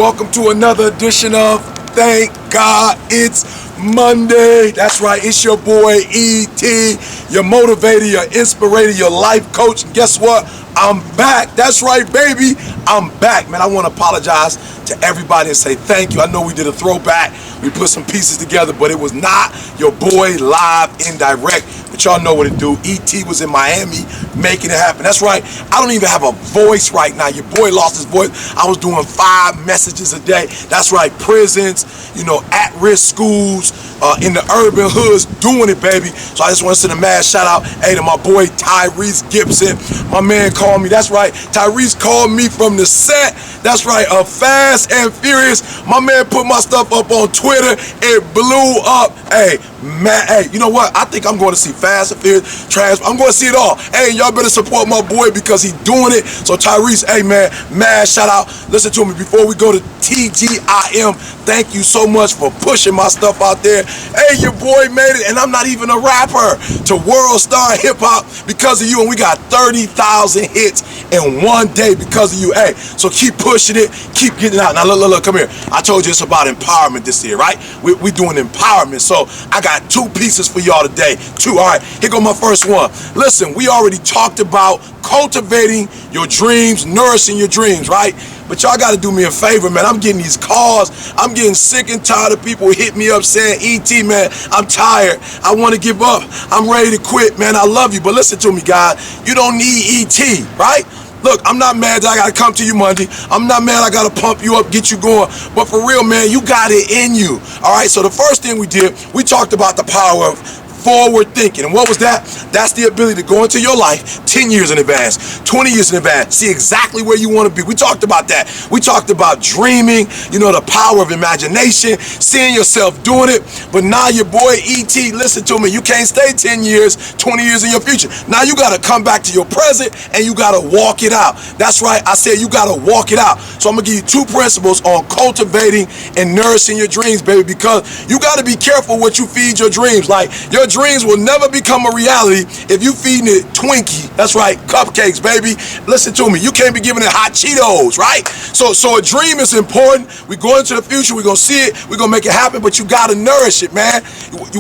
Welcome to another edition of Thank God It's Monday. That's right, it's your boy E.T., your motivator, your inspirator, your life coach. And guess what? I'm back. That's right, baby. I'm back, man. I want to apologize to everybody and say thank you. I know we did a throwback. We put some pieces together, but it was not your boy live indirect. But y'all know what it do. E.T. was in Miami making it happen. That's right. I don't even have a voice right now. Your boy lost his voice. I was doing 5 messages a day. That's right. Prisons, at-risk schools, in the urban hoods, doing it, baby. So I just want to send a mad shout out, hey, to my boy Tyrese Gibson. My man called me. That's right. Tyrese called me from the set. That's right. Fast and Furious. My man put my stuff up on Twitter. It blew up. Hey, man. Hey, you know what? I think I'm going to see Fast and Furious. I'm going to see it all. Hey, y'all better support my boy because he's doing it. So Tyrese, hey, man, mad shout out. Listen to me before we go to TGIM. Thank you so much for pushing my stuff out there. Hey, your boy made it, and I'm not even a rapper, to world star hip hop because of you, and we got 30,000 hits in one day because of you. Hey, so keep pushing it, keep getting out. Now look, come here. I told you it's about empowerment this year, right? We doing empowerment, so I got 2 pieces for y'all today. 2, all right, here go my first one. Listen, we already talked about cultivating your dreams, nourishing your dreams, right? But y'all got to do me a favor, man. I'm getting these calls. I'm getting sick and tired of people hit me up saying, E.T., man, I'm tired. I want to give up. I'm ready to quit, man. I love you. But listen to me, God. You don't need E.T., right? Look, I'm not mad that I got to come to you Monday. I'm not mad I got to pump you up, get you going. But for real, man, you got it in you. All right, so the first thing we did, we talked about the power of forward thinking. And what was that? That's the ability to go into your life 10 years in advance, 20 years in advance, see exactly where you want to be. We talked about that. We talked about dreaming, the power of imagination, seeing yourself doing it. But now your boy E.T., listen to me, you can't stay 10 years, 20 years in your future. Now you got to come back to your present and you got to walk it out. That's right. I said you got to walk it out. So I'm going to give you 2 principles on cultivating and nourishing your dreams, baby, because you got to be careful what you feed your dreams. Like, your dreams will never become a reality if you feeding it Twinkie. That's right, cupcakes, baby. Listen to me. You can't be giving it hot Cheetos, right? So a dream is important. We go into the future. We're going to see it. We're going to make it happen, but you got to nourish it, man.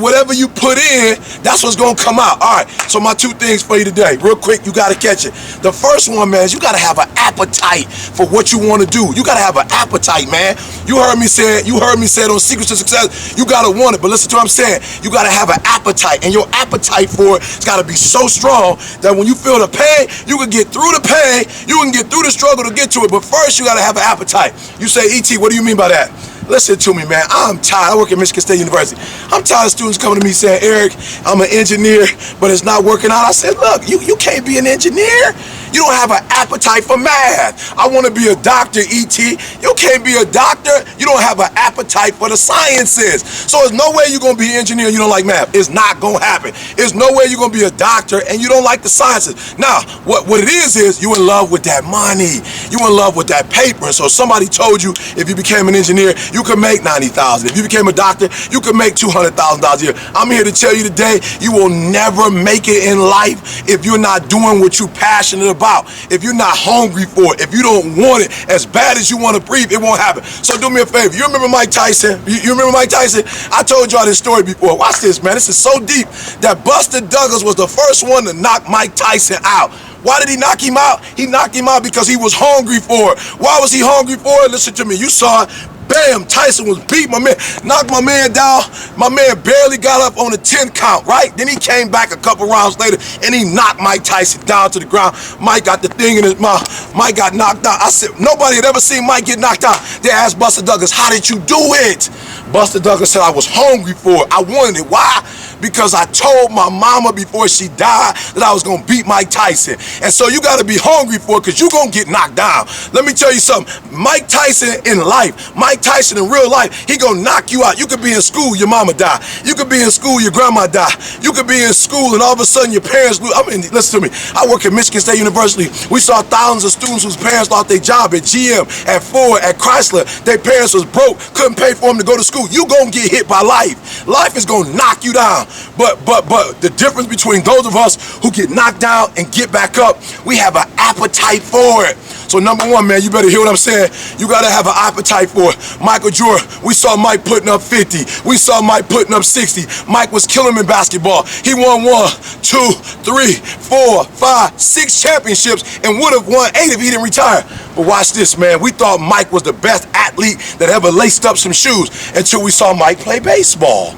Whatever you put in, that's what's going to come out. All right, so my 2 things for you today. Real quick, you got to catch it. The first one, man, is you got to have an appetite for what you want to do. You got to have an appetite, man. You heard me say it on Secrets to Success. You got to want it, but listen to what I'm saying. You got to have an appetite. And your appetite for it's got to be so strong that when you feel the pain, you can get through the pain, you can get through the struggle to get to it. But first, you got to have an appetite. You say, E.T., what do you mean by that? Listen to me, man. I'm tired. I work at Michigan State University. I'm tired of students coming to me saying, Eric, I'm an engineer, but it's not working out. I said, look, you can't be an engineer. You don't have an appetite for math. I want to be a doctor, E.T. You can't be a doctor. You don't have an appetite for the sciences. So there's no way you're going to be an engineer and you don't like math. It's not going to happen. There's no way you're going to be a doctor and you don't like the sciences. Now, what it is you in love with that money. You in love with that paper. And so somebody told you if you became an engineer, you could make $90,000. If you became a doctor, you could make $200,000 a year. I'm here to tell you today, you will never make it in life if you're not doing what you're passionate about. If you're not hungry for it, if you don't want it as bad as you want to breathe, it won't happen. So do me a favor. You remember Mike Tyson? You remember Mike Tyson? I told y'all this story before. Watch this, man. This is so deep that Buster Douglas was the first one to knock Mike Tyson out. Why did he knock him out? He knocked him out because he was hungry for it. Why was he hungry for it? Listen to me. You saw it. Bam, Tyson was beat my man, knocked my man down. My man barely got up on the 10 count, right? Then he came back a couple rounds later and he knocked Mike Tyson down to the ground. Mike got the thing in his mouth. Mike got knocked out. I said, nobody had ever seen Mike get knocked out. They asked Buster Douglas, how did you do it? Buster Douglas said, I was hungry for it. I wanted it. Why? Because I told my mama before she died that I was going to beat Mike Tyson. And so you got to be hungry for it because you're going to get knocked down. Let me tell you something. Mike Tyson in life, Mike Tyson in real life, he going to knock you out. You could be in school, your mama die. You could be in school, your grandma die. You could be in school and all of a sudden your parents lose. I mean, listen to me. I work at Michigan State University. We saw thousands of students whose parents lost their job at GM, at Ford, at Chrysler. Their parents was broke, couldn't pay for them to go to school. You going to get hit by life. Life is going to knock you down. But the difference between those of us who get knocked down and get back up, we have an appetite for it. So number one, man, you better hear what I'm saying. You gotta have an appetite for it. Michael Jordan, we saw Mike putting up 50. We saw Mike putting up 60. Mike was killing him in basketball. He won 1, 2, 3, 4, 5, 6 championships and would have won 8 if he didn't retire. But watch this, man. We thought Mike was the best athlete that ever laced up some shoes until we saw Mike play baseball.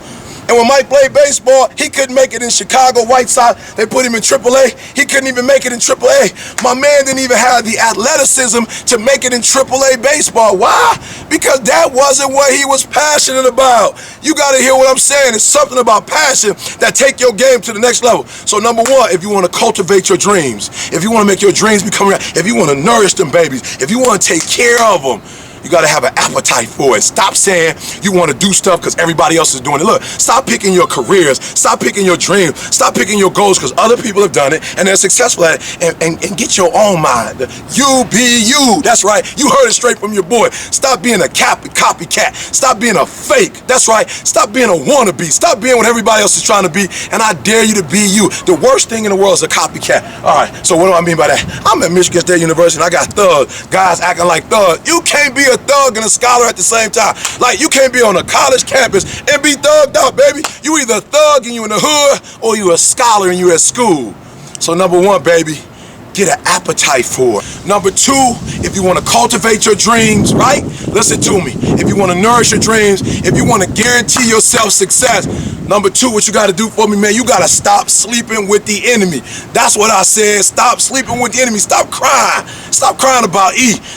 And when Mike played baseball, he couldn't make it in Chicago White Sox. They put him in AAA. He couldn't even make it in AAA. My man didn't even have the athleticism to make it in AAA baseball. Why? Because that wasn't what he was passionate about. You got to hear what I'm saying. It's something about passion that take your game to the next level. So number one, if you want to cultivate your dreams, if you want to make your dreams become real, if you want to nourish them babies, if you want to take care of them, you got to have an appetite for it. Stop saying you want to do stuff because everybody else is doing it. Look, stop picking your careers. Stop picking your dreams. Stop picking your goals because other people have done it and they're successful at it. And get your own mind. You be you. That's right. You heard it straight from your boy. Stop being a copycat. Stop being a fake. That's right. Stop being a wannabe. Stop being what everybody else is trying to be. And I dare you to be you. The worst thing in the world is a copycat. All right. So what do I mean by that? I'm at Michigan State University and I got thugs. Guys acting like thugs. You can't be a thug and a scholar at the same time. Like, you can't be on a college campus and be thugged out, baby. You either a thug and you in the hood or you a scholar and you at school. So number one, baby, get an appetite for it. Number two, if you want to cultivate your dreams, right? Listen to me. If you want to nourish your dreams, if you want to guarantee yourself success, number two, what you got to do for me, man, you got to stop sleeping with the enemy. That's what I said. Stop sleeping with the enemy. Stop crying. Stop crying about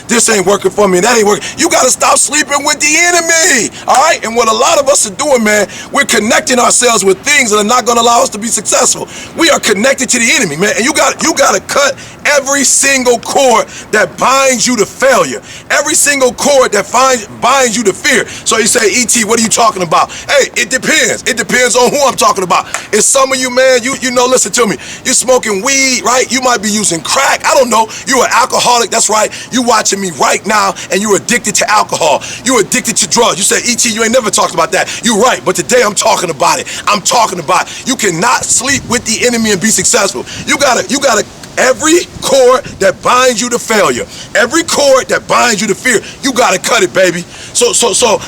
this ain't working for me, that ain't working. You got to stop sleeping with the enemy, all right? And what a lot of us are doing, man, we're connecting ourselves with things that are not going to allow us to be successful. We are connected to the enemy, man, and you got to cut every single cord that binds you to failure, every single cord that binds you to fear. So you say, ET, what are you talking about? Hey, it depends. It depends on who I'm talking about. It's some of you, man, you know, listen to me. You're smoking weed, right? You might be using crack. I don't know. You're an alcoholic. That's right. You watching me right now, and you're addicted to alcohol. You're addicted to drugs. You say, ET, you ain't never talked about that. You're right, but today I'm talking about it. I'm talking about it. You cannot sleep with the enemy and be successful. You gotta every cord that binds you to failure, every cord that binds you to fear, you gotta cut it, baby. So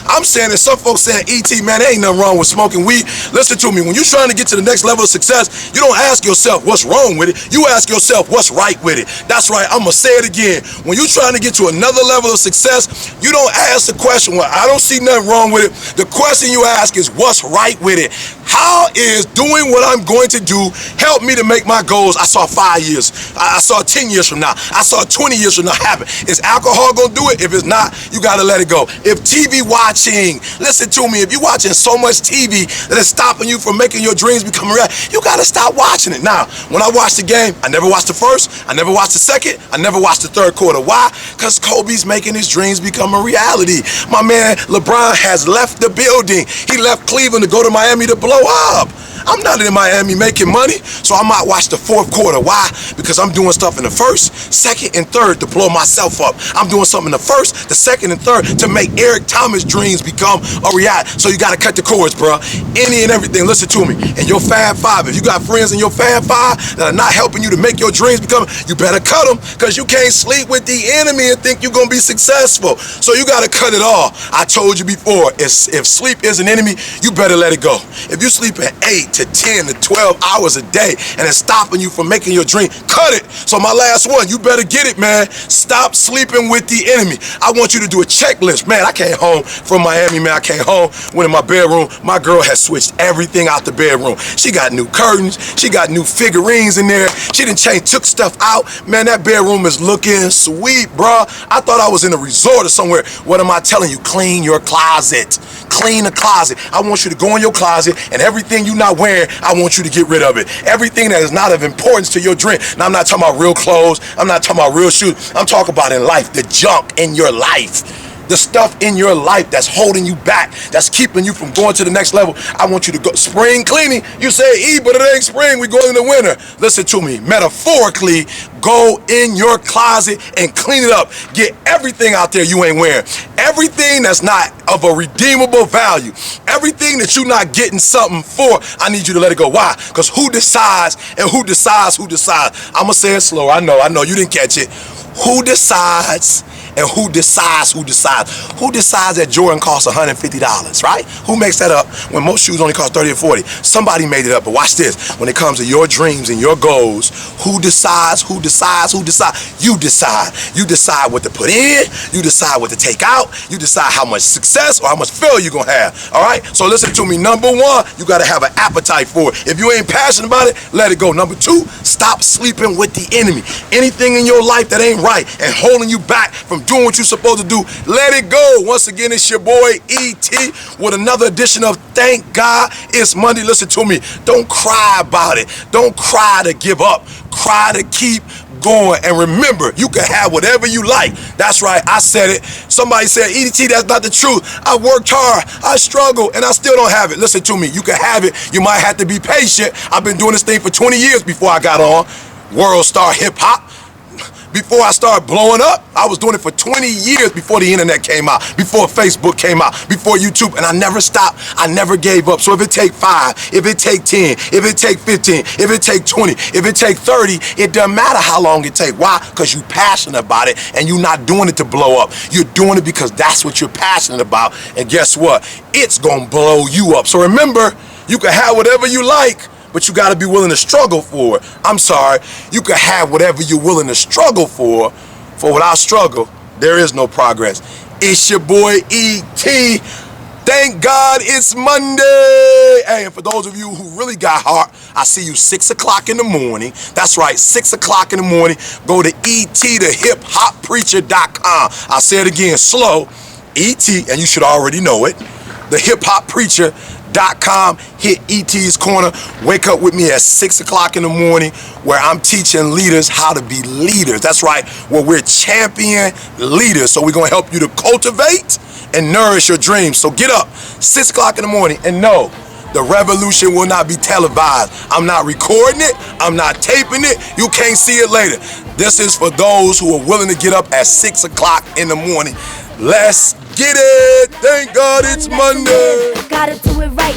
I'm saying that some folks saying, ET, man, there ain't nothing wrong with smoking weed. Listen to me, when you're trying to get to the next level of success, you don't ask yourself what's wrong with it. You ask yourself what's right with it. That's right, I'm gonna say it again. When you're trying to get to another level of success, you don't ask the question, well, I don't see nothing wrong with it. The question you ask is what's right with it. How is doing what I'm going to do help me to make my goals? I saw 5 years. I saw 10 years from now. I saw 20 years from now happen. Is alcohol gonna do it? If it's not, you gotta let it go. If TV watching, listen to me, if you're watching so much TV that is stopping you from making your dreams become real, you gotta stop watching it. Now, when I watch the game, I never watch the first, I never watch the second, I never watch the third quarter. Why? Because Kobe's making his dreams become a reality. My man LeBron has left the building. He left Cleveland to go to Miami to blow up. I'm not in Miami making money, so I might watch the fourth quarter. Why? Because I'm doing stuff in the first, second, and third to blow myself up. I'm doing something in the first, the second, and third to make Eric Thomas' dreams become a reality. So you got to cut the cords, bro. Any and everything. Listen to me. And your Fab Five, if you got friends in your Fab Five that are not helping you to make your dreams become, you better cut them, because you can't sleep with the enemy and think you're going to be successful. So you got to cut it all. I told you before, if sleep is an enemy, you better let it go. If you sleep at 8 to 10 to 12 hours a day and it's stopping you from making your dream, cut it. So my last one, you better get it, man. Stop sleeping with the enemy. I want you to do a checklist. Man, I came home from Miami, man. I came home, went in my bedroom. My girl has switched everything out the bedroom. She got new curtains. She got new figurines in there. She done took stuff out. Man, that bedroom is looking sweet, bro. I thought I was in a resort or somewhere. What am I telling you? Clean your closet. Clean the closet. I want you to go in your closet and everything you're not wearing, I want you to get rid of it. Everything that is not of importance to your dream. Now, I'm not talking about real clothes. I'm not talking about real shoes. I'm talking about in life, the junk in your life. The stuff in your life that's holding you back, that's keeping you from going to the next level. I want you to go. Spring cleaning. You say, but it ain't spring. We're going in the winter. Listen to me. Metaphorically, Go in your closet and clean it up. Get everything out there you ain't wearing. Everything that's not of a redeemable value. Everything that you're not getting something for, I need you to let it go. Why? Because who decides and who decides who decides? I'm going to say it slow. I know. You didn't catch it. Who decides and who decides who decides? Who decides that Jordan costs $150, right? Who makes that up when most shoes only cost 30 or 40? Somebody made it up, but watch this. When it comes to your dreams and your goals, who decides who decides who decides? You decide. You decide what to put in. You decide what to take out. You decide how much success or how much failure you're going to have, all right? So listen to me. Number one, you got to have an appetite for it. If you ain't passionate about it, let it go. Number two, stop sleeping with the enemy. Anything in your life that ain't right and holding you back from doing what you're supposed to do, let it go. Once again, it's your boy ET with another edition of Thank God It's Monday. Listen to me. Don't cry about it. Don't cry to give up. Cry to keep going. And remember, you can have whatever you like. That's right. I said it. Somebody said, ET, that's not the truth. I worked hard. I struggled and I still don't have it. Listen to me. You can have it. You might have to be patient. I've been doing this thing for 20 years before I got on World Star Hip Hop. Before I started blowing up, I was doing it for 20 years before the internet came out, before Facebook came out, before YouTube, and I never stopped. I never gave up. So if it take 5, if it take 10, if it take 15, if it take 20, if it take 30, it doesn't matter how long it take. Why? Because you're passionate about it, and you're not doing it to blow up. You're doing it because that's what you're passionate about, and guess what? It's gonna blow you up. So remember, you can have whatever you like, but you got to be willing to struggle for it. I'm sorry, you can have whatever you're willing to struggle for without struggle, there is no progress. It's your boy ET. Thank God it's Monday. Hey, and for those of you who really got heart, I see you 6 o'clock in the morning. That's right, 6 o'clock in the morning. Go to ETTheHipHopPreacher.com. I'll say it again, slow. ET, and you should already know it, TheHipHopPreacher.com. Hit ET's Corner. Wake up with me at 6 o'clock in the morning where I'm teaching leaders how to be leaders. That's right, where we're champion leaders. So we're going to help you to cultivate and nourish your dreams. So get up 6 o'clock in the morning and know the revolution will not be televised. I'm not recording it. I'm not taping it. You can't see it later. This is for those who are willing to get up at 6 o'clock in the morning. Let's get it. Thank God it's Monday. Gotta do it right.